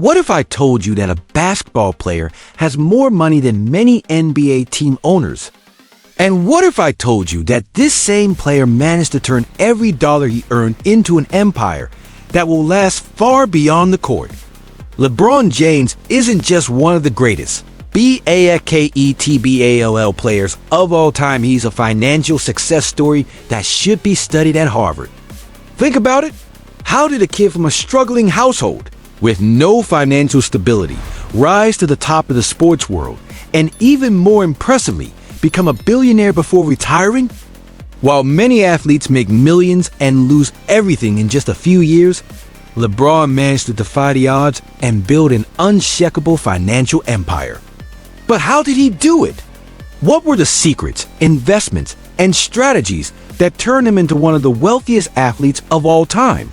What if I told you that a basketball player has more money than many NBA team owners? And what if I told you that this same player managed to turn every dollar he earned into an empire that will last far beyond the court? LeBron James isn't just one of the greatest basketball players of all time. He's a financial success story that should be studied at Harvard. Think about it. How did a kid from a struggling household with no financial stability rise to the top of the sports world and, even more impressively, become a billionaire before retiring? While many athletes make millions and lose everything in just a few years, LeBron managed to defy the odds and build an unshakable financial empire. But how did he do it? What were the secrets, investments, and strategies that turned him into one of the wealthiest athletes of all time?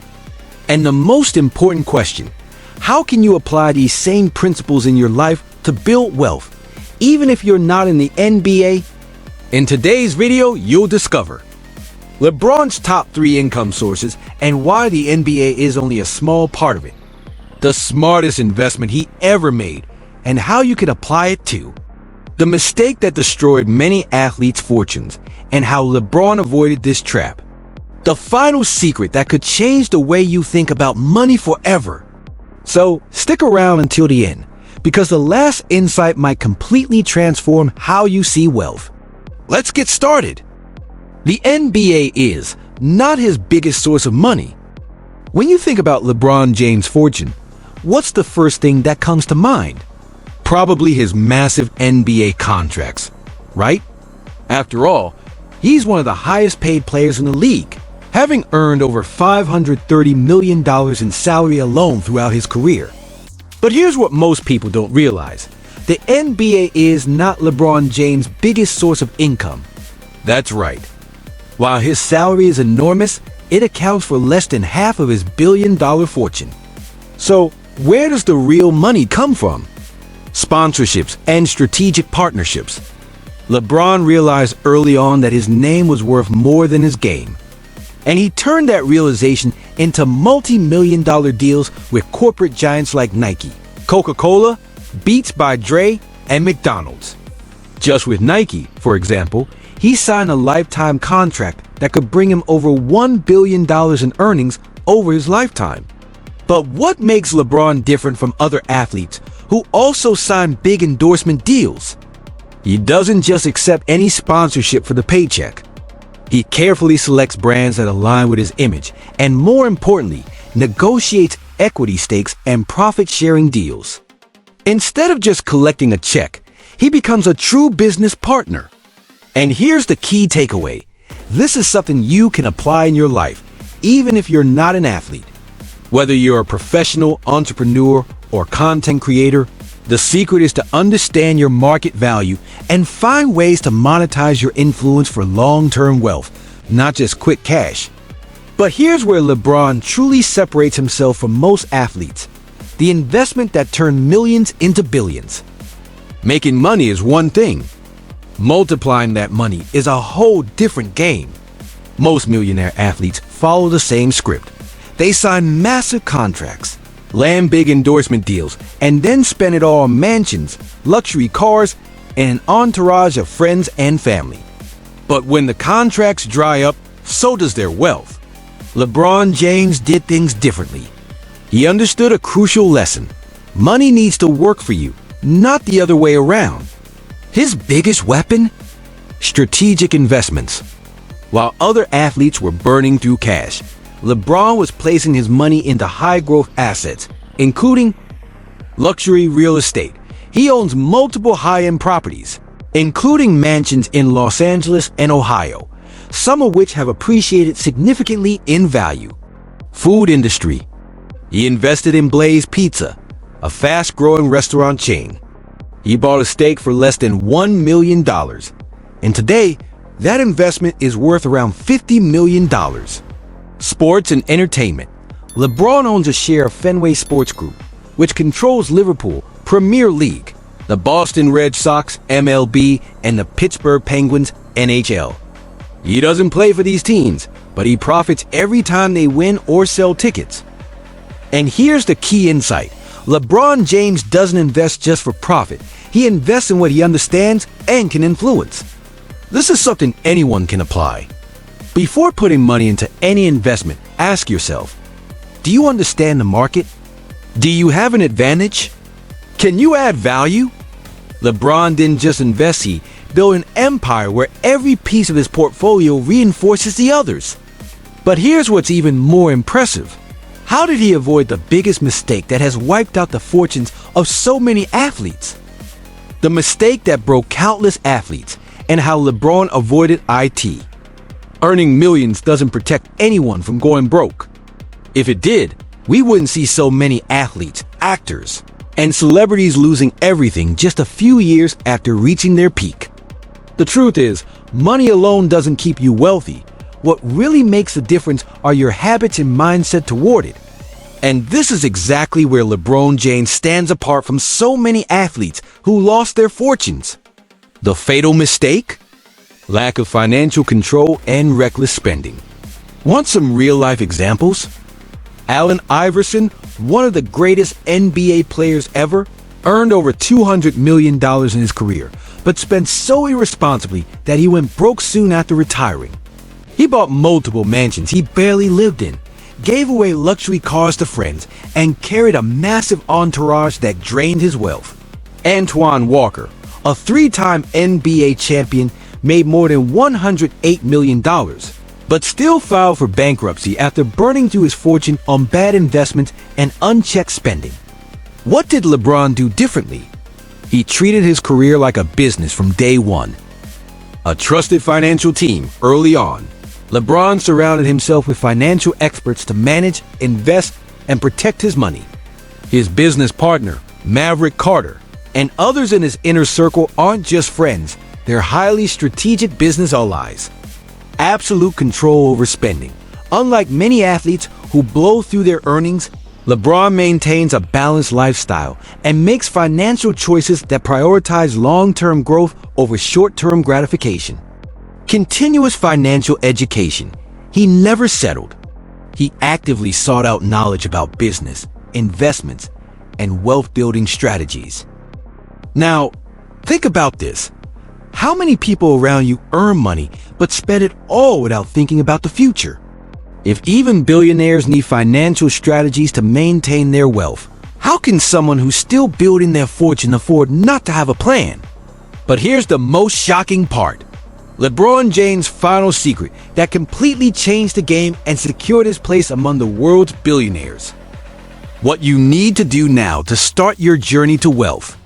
And the most important question, how can you apply these same principles in your life to build wealth, even if you're not in the NBA? In today's video, you'll discover LeBron's top 3 income sources and why the NBA is only a small part of it, the smartest investment he ever made, and how you can apply it too, the mistake that destroyed many athletes' fortunes, and how LeBron avoided this trap, the final secret that could change the way you think about money forever. So stick around until the end, because the last insight might completely transform how you see wealth. Let's get started. The NBA is not his biggest source of money. When you think about LeBron James' fortune, what's the first thing that comes to mind? Probably his massive NBA contracts, right? After all, he's one of the highest paid players in the league, having earned over $530 million in salary alone throughout his career. But here's what most people don't realize. The NBA is not LeBron James' biggest source of income. That's right. While his salary is enormous, it accounts for less than half of his billion-dollar fortune. So, where does the real money come from? Sponsorships and strategic partnerships. LeBron realized early on that his name was worth more than his game. And he turned that realization into multi-million-dollar deals with corporate giants like Nike, Coca-Cola, Beats by Dre, and McDonald's. Just with Nike, for example, he signed a lifetime contract that could bring him over $1 billion in earnings over his lifetime. But what makes LeBron different from other athletes who also sign big endorsement deals? He doesn't just accept any sponsorship for the paycheck. He carefully selects brands that align with his image and, more importantly, negotiates equity stakes and profit-sharing deals. Instead of just collecting a check, he becomes a true business partner. And here's the key takeaway. This is something you can apply in your life, even if you're not an athlete. Whether you're a professional, entrepreneur, or content creator, the secret is to understand your market value and find ways to monetize your influence for long-term wealth, not just quick cash. But here's where LeBron truly separates himself from most athletes: the investment that turned millions into billions. Making money is one thing. Multiplying that money is a whole different game. Most millionaire athletes follow the same script. They sign massive contracts, land big endorsement deals, and then spend it all on mansions, luxury cars, and an entourage of friends and family. But when the contracts dry up, so does their wealth. LeBron James did things differently. He understood a crucial lesson. Money needs to work for you, not the other way around. His biggest weapon? Strategic investments. While other athletes were burning through cash, LeBron was placing his money into high-growth assets, including luxury real estate. He owns multiple high-end properties, including mansions in Los Angeles and Ohio, some of which have appreciated significantly in value. Food industry. He invested in Blaze Pizza, a fast-growing restaurant chain. He bought a stake for less than $1 million. And today, that investment is worth around $50 million. Sports and entertainment. LeBron owns a share of Fenway Sports Group, which controls Liverpool, Premier League, the Boston Red Sox, MLB, and the Pittsburgh Penguins, NHL. He doesn't play for these teams, but he profits every time they win or sell tickets. And here's the key insight. LeBron James doesn't invest just for profit. He invests in what he understands and can influence. This is something anyone can apply. Before putting money into any investment, ask yourself, do you understand the market? Do you have an advantage? Can you add value? LeBron didn't just invest, he built an empire where every piece of his portfolio reinforces the others. But here's what's even more impressive. How did he avoid the biggest mistake that has wiped out the fortunes of so many athletes? The mistake that broke countless athletes, and how LeBron avoided it. Earning millions doesn't protect anyone from going broke. If it did, we wouldn't see so many athletes, actors, and celebrities losing everything just a few years after reaching their peak. The truth is, money alone doesn't keep you wealthy. What really makes the difference are your habits and mindset toward it. And this is exactly where LeBron James stands apart from so many athletes who lost their fortunes. The fatal mistake? Lack of financial control and reckless spending. Want some real-life examples? Allen Iverson, one of the greatest NBA players ever, earned over $200 million in his career, but spent so irresponsibly that he went broke soon after retiring. He bought multiple mansions he barely lived in, gave away luxury cars to friends, and carried a massive entourage that drained his wealth. Antoine Walker, a three-time NBA champion, made more than $108 million, but still filed for bankruptcy after burning through his fortune on bad investments and unchecked spending. What did LeBron do differently? He treated his career like a business from day one. A trusted financial team early on. LeBron surrounded himself with financial experts to manage, invest, and protect his money. His business partner, Maverick Carter, and others in his inner circle aren't just friends, they're highly strategic business allies. Absolute control over spending. Unlike many athletes who blow through their earnings, LeBron maintains a balanced lifestyle and makes financial choices that prioritize long-term growth over short-term gratification. Continuous financial education. He never settled. He actively sought out knowledge about business, investments, and wealth-building strategies. Now, think about this. How many people around you earn money but spend it all without thinking about the future? If even billionaires need financial strategies to maintain their wealth, how can someone who's still building their fortune afford not to have a plan? But here's the most shocking part. LeBron James' final secret that completely changed the game and secured his place among the world's billionaires. What you need to do now to start your journey to wealth.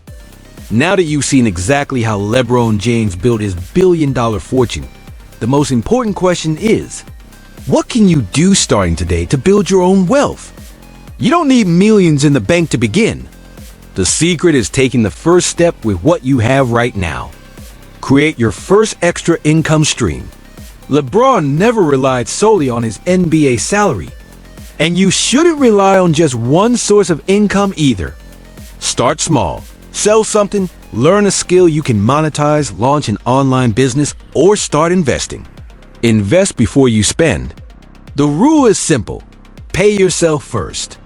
Now that you've seen exactly how LeBron James built his billion-dollar fortune, the most important question is, what can you do starting today to build your own wealth? You don't need millions in the bank to begin. The secret is taking the first step with what you have right now. Create your first extra income stream. LeBron never relied solely on his NBA salary. And you shouldn't rely on just one source of income either. Start small. Sell something, learn a skill you can monetize, launch an online business, or start investing. Invest before you spend. The rule is simple. Pay yourself first.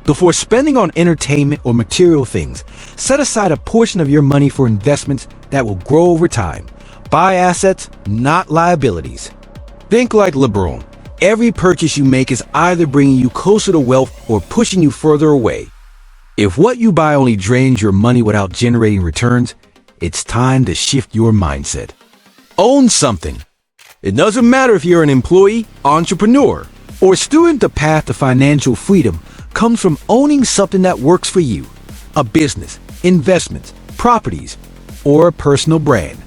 Before spending on entertainment or material things, set aside a portion of your money for investments that will grow over time. Buy assets, not liabilities. Think like LeBron. Every purchase you make is either bringing you closer to wealth or pushing you further away. If what you buy only drains your money without generating returns, it's time to shift your mindset. Own something. It doesn't matter if you're an employee, entrepreneur, or student. The path to financial freedom comes from owning something that works for you. A business, investments, properties, or a personal brand.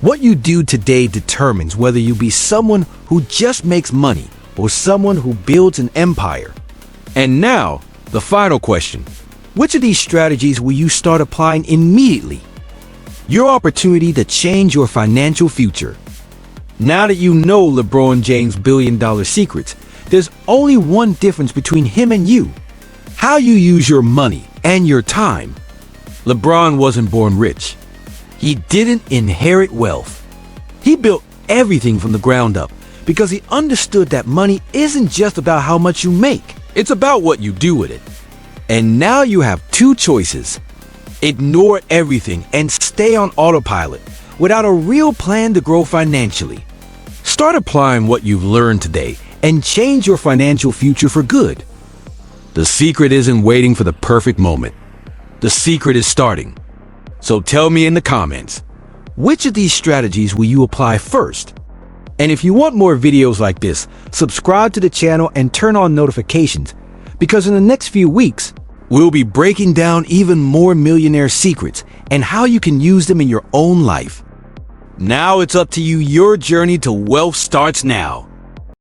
What you do today determines whether you be someone who just makes money or someone who builds an empire. And now, the final question. Which of these strategies will you start applying immediately? Your opportunity to change your financial future. Now that you know LeBron James' billion-dollar secrets, there's only one difference between him and you. How you use your money and your time. LeBron wasn't born rich. He didn't inherit wealth. He built everything from the ground up because he understood that money isn't just about how much you make. It's about what you do with it. And now you have two choices. Ignore everything and stay on autopilot without a real plan to grow financially. Start applying what you've learned today and change your financial future for good. The secret isn't waiting for the perfect moment. The secret is starting. So tell me in the comments, which of these strategies will you apply first? And if you want more videos like this, subscribe to the channel and turn on notifications, because in the next few weeks, we'll be breaking down even more millionaire secrets and how you can use them in your own life. Now it's up to you. Your journey to wealth starts now.